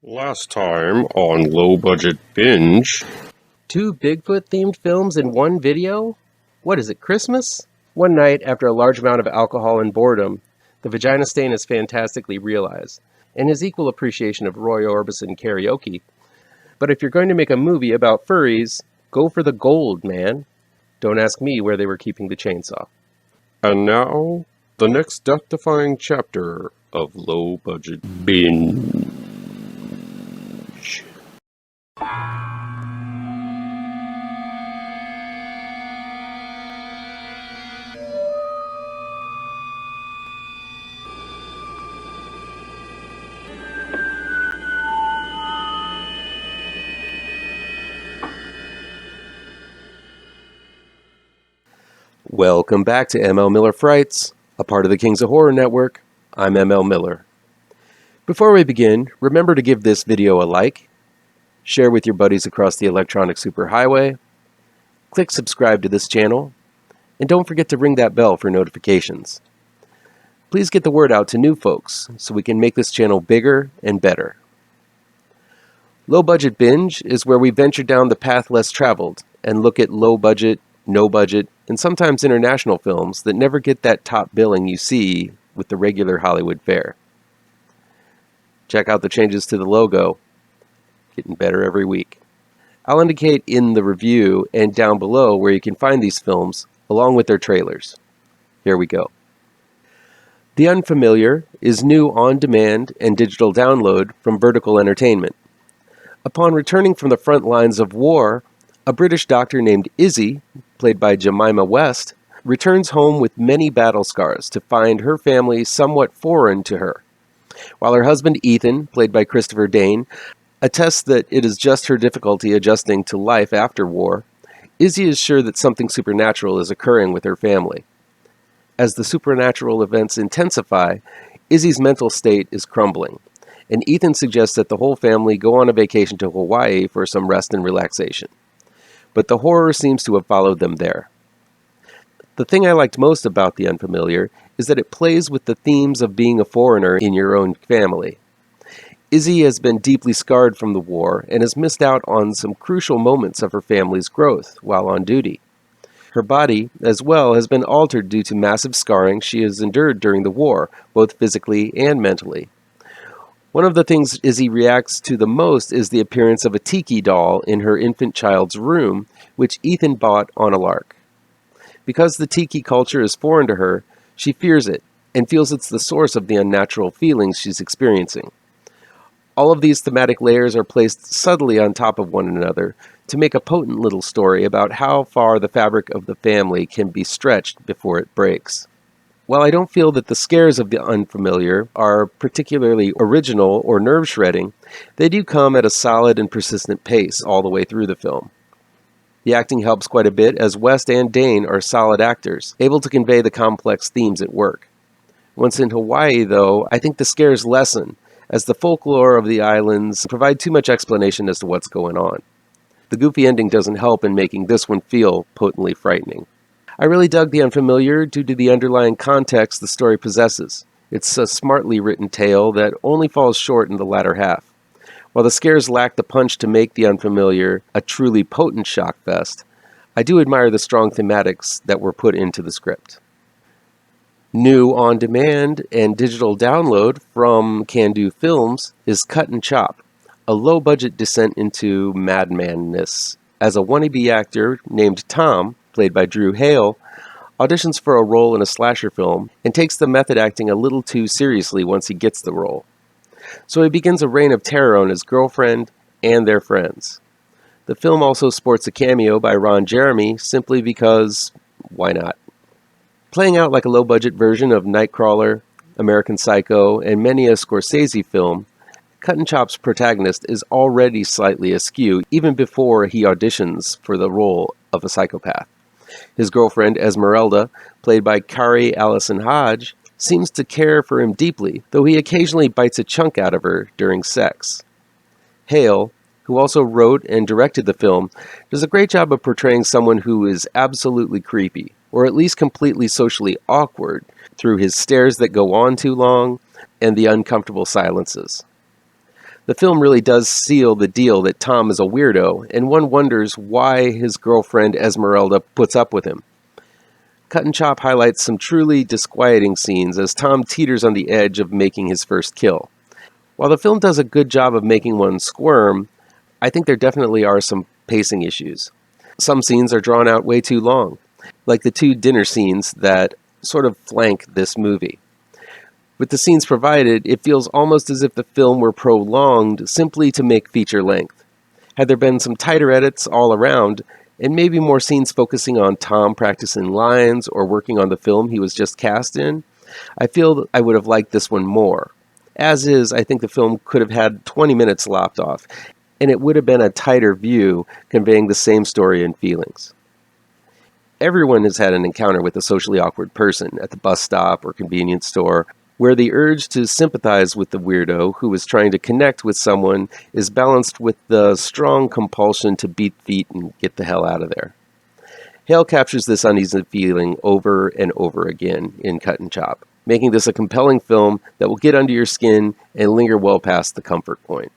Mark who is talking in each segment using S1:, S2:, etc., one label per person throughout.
S1: Last time on Low Budget Binge.
S2: 2 Bigfoot-themed films in one video? What is it, Christmas? One night, after a large amount of alcohol and boredom, the vagina stain is fantastically realized, and his equal appreciation of Roy Orbison karaoke. But if you're going to make a movie about furries, go for the gold, man. Don't ask me where they were keeping the chainsaw.
S1: And now, the next death-defying chapter of Low Budget Binge.
S2: Welcome back to ML Miller Frights, a part of the Kings of Horror Network. I'm ML Miller. Before we begin, remember to give this video a like, share with your buddies across the electronic superhighway, click subscribe to this channel, and don't forget to ring that bell for notifications. Please get the word out to new folks so we can make this channel bigger and better. Low Budget Binge is where we venture down the path less traveled and look at low budget, no budget, and sometimes international films that never get that top billing you see with the regular Hollywood fare. Check out the changes to the logo. Getting better every week. I'll indicate in the review and down below where you can find these films, along with their trailers. Here we go. The Unfamiliar is new on-demand and digital download from Vertical Entertainment. Upon returning from the front lines of war, a British doctor named Izzy, played by Jemima West, returns home with many battle scars to find her family somewhat foreign to her. While her husband Ethan, played by Christopher Dane, attests that it is just her difficulty adjusting to life after war, Izzy is sure that something supernatural is occurring with her family. As the supernatural events intensify, Izzy's mental state is crumbling, and Ethan suggests that the whole family go on a vacation to Hawaii for some rest and relaxation. But the horror seems to have followed them there. The thing I liked most about The Unfamiliar is that it plays with the themes of being a foreigner in your own family. Izzy has been deeply scarred from the war and has missed out on some crucial moments of her family's growth while on duty. Her body, as well, has been altered due to massive scarring she has endured during the war, both physically and mentally. One of the things Izzy reacts to the most is the appearance of a tiki doll in her infant child's room, which Ethan bought on a lark. Because the tiki culture is foreign to her, she fears it and feels it's the source of the unnatural feelings she's experiencing. All of these thematic layers are placed subtly on top of one another to make a potent little story about how far the fabric of the family can be stretched before it breaks. While I don't feel that the scares of The Unfamiliar are particularly original or nerve-shredding, they do come at a solid and persistent pace all the way through the film. The acting helps quite a bit as West and Dane are solid actors, able to convey the complex themes at work. Once in Hawaii, though, I think the scares lessen, as the folklore of the islands provide too much explanation as to what's going on. The goofy ending doesn't help in making this one feel potently frightening. I really dug The Unfamiliar due to the underlying context the story possesses. It's a smartly written tale that only falls short in the latter half. While the scares lack the punch to make The Unfamiliar a truly potent shock fest, I do admire the strong thematics that were put into the script. New on-demand and digital download from Can Do Films is Cut and Chop, a low-budget descent into madmanness, as a wannabe actor named Tom, played by Hale, auditions for a role in a slasher film and takes the method acting a little too seriously once he gets the role. So he begins a reign of terror on his girlfriend and their friends. The film also sports a cameo by Ron Jeremy simply because, why not? Playing out like a low-budget version of Nightcrawler, American Psycho, and many a Scorsese film, Cut and Chop's protagonist is already slightly askew even before he auditions for the role of a psychopath. His girlfriend, Esmeralda, played by Kari Allison Hodge, seems to care for him deeply, though he occasionally bites a chunk out of her during sex. Hale, who also wrote and directed the film, does a great job of portraying someone who is absolutely creepy, or at least completely socially awkward, through his stares that go on too long and the uncomfortable silences. The film really does seal the deal that Tom is a weirdo, and one wonders why his girlfriend Esmeralda puts up with him. Cut and Chop highlights some truly disquieting scenes as Tom teeters on the edge of making his first kill. While the film does a good job of making one squirm, I think there definitely are some pacing issues. Some scenes are drawn out way too long, like the 2 dinner scenes that sort of flank this movie. With the scenes provided, it feels almost as if the film were prolonged simply to make feature length. Had there been some tighter edits all around, and maybe more scenes focusing on Tom practicing lines or working on the film he was just cast in, I feel I would have liked this one more. As is, I think the film could have had 20 minutes lopped off, and it would have been a tighter view conveying the same story and feelings. Everyone has had an encounter with a socially awkward person at the bus stop or convenience store, where the urge to sympathize with the weirdo who is trying to connect with someone is balanced with the strong compulsion to beat feet and get the hell out of there. Hale captures this uneasy feeling over and over again in Cut and Chop, making this a compelling film that will get under your skin and linger well past the comfort point.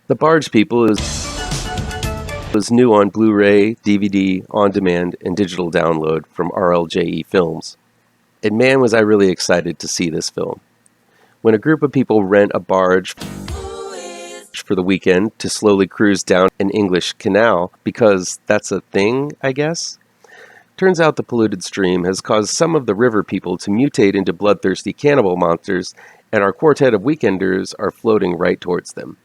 S2: The Barge People is new on Blu-ray, DVD, on-demand, and digital download from RLJE Films. And man, was I really excited to see this film. When a group of people rent a barge for the weekend to slowly cruise down an English canal, because that's a thing, I guess, turns out the polluted stream has caused some of the river people to mutate into bloodthirsty cannibal monsters, and our quartet of weekenders are floating right towards them.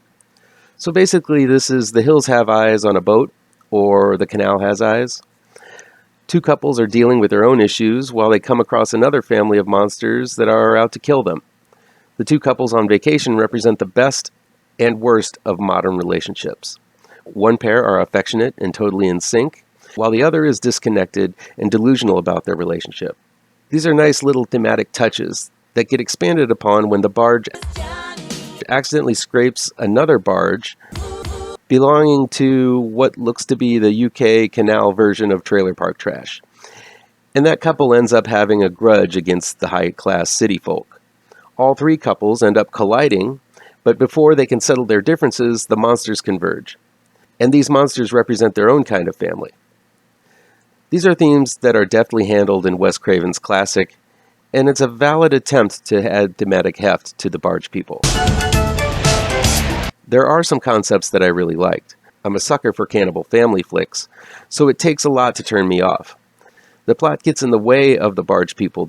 S2: So basically, this is The Hills Have Eyes on a boat, or The Canal Has Eyes. 2 couples are dealing with their own issues while they come across another family of monsters that are out to kill them. The 2 couples on vacation represent the best and worst of modern relationships. One pair are affectionate and totally in sync, while the other is disconnected and delusional about their relationship. These are nice little thematic touches that get expanded upon when the barge accidentally scrapes another barge belonging to what looks to be the UK canal version of trailer park trash. And that couple ends up having a grudge against the high-class city folk. All 3 couples end up colliding, but before they can settle their differences, the monsters converge. And these monsters represent their own kind of family. These are themes that are deftly handled in Wes Craven's classic, and it's a valid attempt to add thematic heft to the Barge People. There are some concepts that I really liked. I'm a sucker for cannibal family flicks, so it takes a lot to turn me off. The plot gets in the way of the Barge People,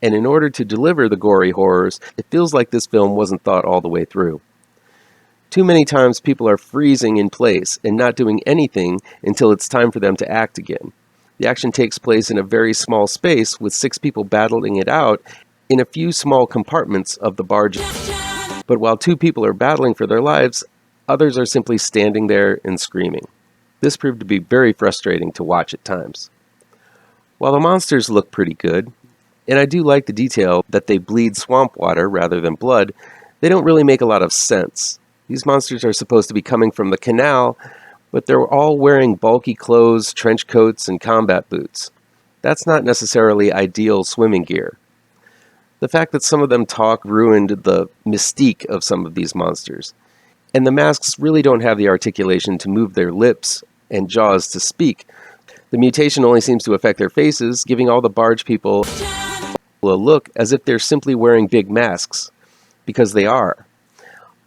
S2: and in order to deliver the gory horrors, it feels like this film wasn't thought all the way through. Too many times people are freezing in place and not doing anything until it's time for them to act again. The action takes place in a very small space with 6 people battling it out in a few small compartments of the barge. But while 2 people are battling for their lives, others are simply standing there and screaming. This proved to be very frustrating to watch at times. While the monsters look pretty good, and I do like the detail that they bleed swamp water rather than blood, they don't really make a lot of sense. These monsters are supposed to be coming from the canal, but they're all wearing bulky clothes, trench coats, and combat boots. That's not necessarily ideal swimming gear. The fact that some of them talk ruined the mystique of some of these monsters. And the masks really don't have the articulation to move their lips and jaws to speak. The mutation only seems to affect their faces, giving all the Barge People a look as if they're simply wearing big masks, because they are.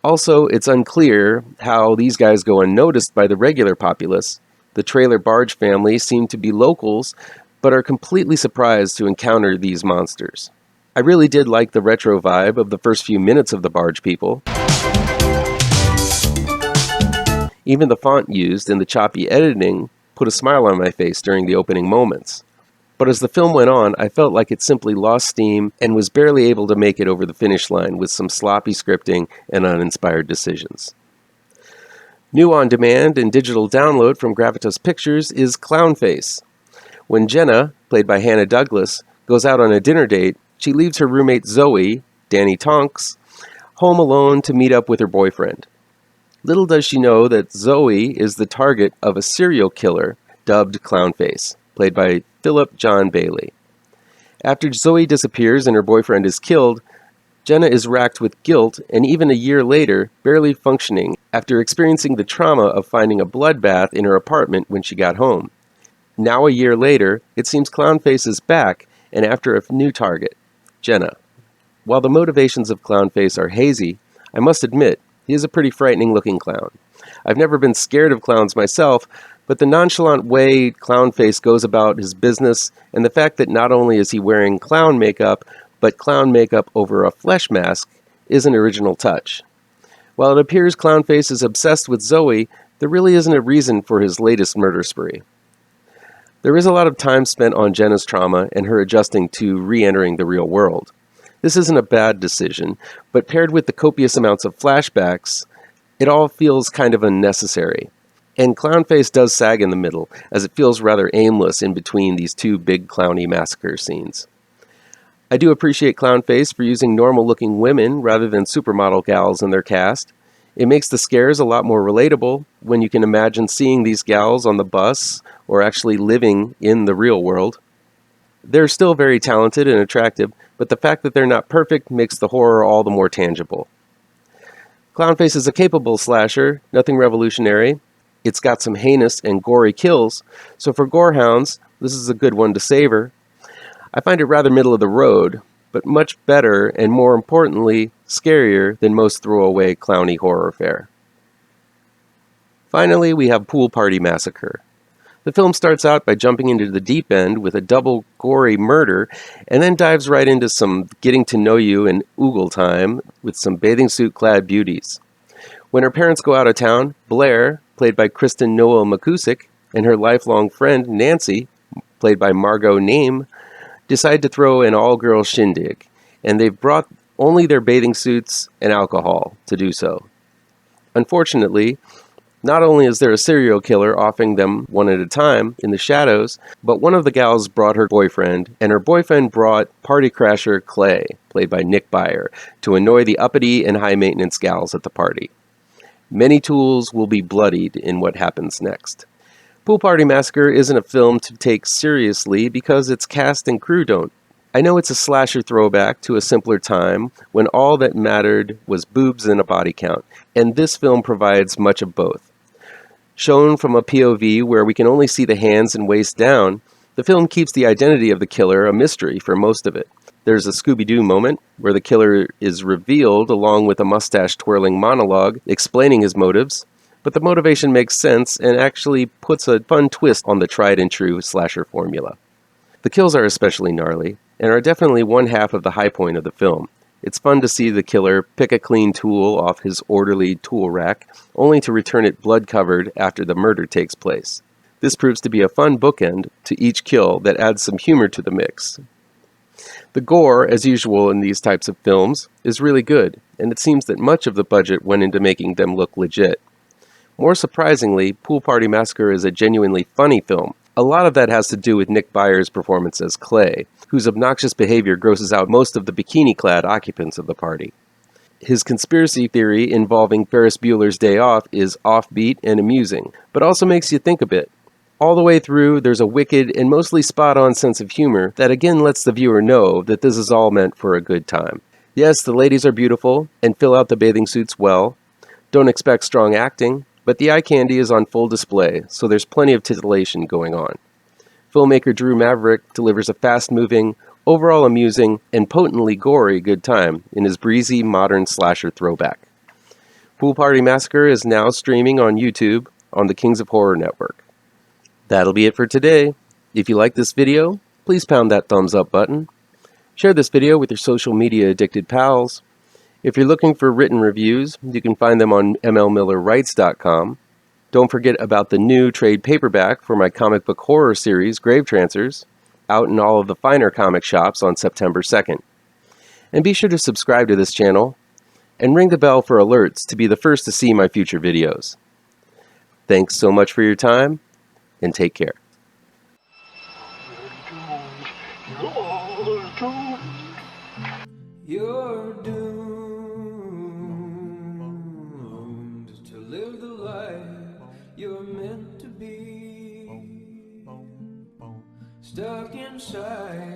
S2: Also, it's unclear how these guys go unnoticed by the regular populace. The trailer barge family seem to be locals, but are completely surprised to encounter these monsters. I really did like the retro vibe of the first few minutes of the Barge People. Even the font used in the choppy editing put a smile on my face during the opening moments. But as the film went on, I felt like it simply lost steam and was barely able to make it over the finish line with some sloppy scripting and uninspired decisions. New on demand and digital download from Gravitas Pictures is Clownface. When Jenna, played by Hannah Douglas, goes out on a dinner date, she leaves her roommate Zoe, Danny Tonks, home alone to meet up with her boyfriend. Little does she know that Zoe is the target of a serial killer dubbed Clownface, played by Philip John Bailey. After Zoe disappears and her boyfriend is killed, Jenna is racked with guilt and even a year later, barely functioning after experiencing the trauma of finding a bloodbath in her apartment when she got home. Now a year later, it seems Clownface is back and after a new target, Jenna. While the motivations of Clownface are hazy, I must admit, he is a pretty frightening looking clown. I've never been scared of clowns myself, but the nonchalant way Clownface goes about his business and the fact that not only is he wearing clown makeup, but clown makeup over a flesh mask is an original touch. While it appears Clownface is obsessed with Zoe, there really isn't a reason for his latest murder spree. There is a lot of time spent on Jenna's trauma and her adjusting to re-entering the real world. This isn't a bad decision, but paired with the copious amounts of flashbacks, it all feels kind of unnecessary. And Clownface does sag in the middle, as it feels rather aimless in between these two big clowny massacre scenes. I do appreciate Clownface for using normal-looking women rather than supermodel gals in their cast. It makes the scares a lot more relatable when you can imagine seeing these gals on the bus or actually living in the real world. They're still very talented and attractive, but the fact that they're not perfect makes the horror all the more tangible. Clownface is a capable slasher, nothing revolutionary. It's got some heinous and gory kills, so for gorehounds, this is a good one to savor. I find it rather middle of the road, but much better and more importantly, scarier than most throwaway clowny horror fare. Finally, we have Pool Party Massacre. The film starts out by jumping into the deep end with a double gory murder, and then dives right into some getting to know you and oogle time with some bathing suit clad beauties. When her parents go out of town, Blair, played by Kristen Noel McCusick, and her lifelong friend Nancy, played by Margot Name, decide to throw an all-girls shindig, and they've brought only their bathing suits and alcohol to do so. Unfortunately, not only is there a serial killer offing them one at a time in the shadows, but one of the gals brought her boyfriend, and her boyfriend brought party crasher Clay, played by Nick Byer, to annoy the uppity and high-maintenance gals at the party. Many tools will be bloodied in what happens next. Pool Party Massacre isn't a film to take seriously because its cast and crew don't. I know it's a slasher throwback to a simpler time when all that mattered was boobs and a body count, and this film provides much of both. Shown from a POV where we can only see the hands and waist down, the film keeps the identity of the killer a mystery for most of it. There's a Scooby-Doo moment where the killer is revealed along with a mustache-twirling monologue explaining his motives, but the motivation makes sense and actually puts a fun twist on the tried-and-true slasher formula. The kills are especially gnarly, and are definitely one half of the high point of the film. It's fun to see the killer pick a clean tool off his orderly tool rack, only to return it blood-covered after the murder takes place. This proves to be a fun bookend to each kill that adds some humor to the mix. The gore, as usual in these types of films, is really good, and it seems that much of the budget went into making them look legit. More surprisingly, Pool Party Massacre is a genuinely funny film. A lot of that has to do with Nick Byer's performance as Clay, whose obnoxious behavior grosses out most of the bikini-clad occupants of the party. His conspiracy theory involving Ferris Bueller's Day Off is offbeat and amusing, but also makes you think a bit. All the way through, there's a wicked and mostly spot-on sense of humor that again lets the viewer know that this is all meant for a good time. Yes, the ladies are beautiful and fill out the bathing suits well. Don't expect strong acting, but the eye candy is on full display, so there's plenty of titillation going on. Filmmaker Drew Marvick delivers a fast-moving, overall amusing, and potently gory good time in his breezy, modern slasher throwback. Pool Party Massacre is now streaming on YouTube on the Kings of Horror Network. That'll be it for today. If you like this video, please pound that thumbs up button. Share this video with your social media addicted pals. If you're looking for written reviews, you can find them on mlmillerwrites.com. Don't forget about the new trade paperback for my comic book horror series, GRAVETRANCERS, out in all of the finer comic shops on September 2nd. And be sure to subscribe to this channel and ring the bell for alerts to be the first to see my future videos. Thanks so much for your time, and take care.
S3: You're doomed to live the life you're meant to be, stuck inside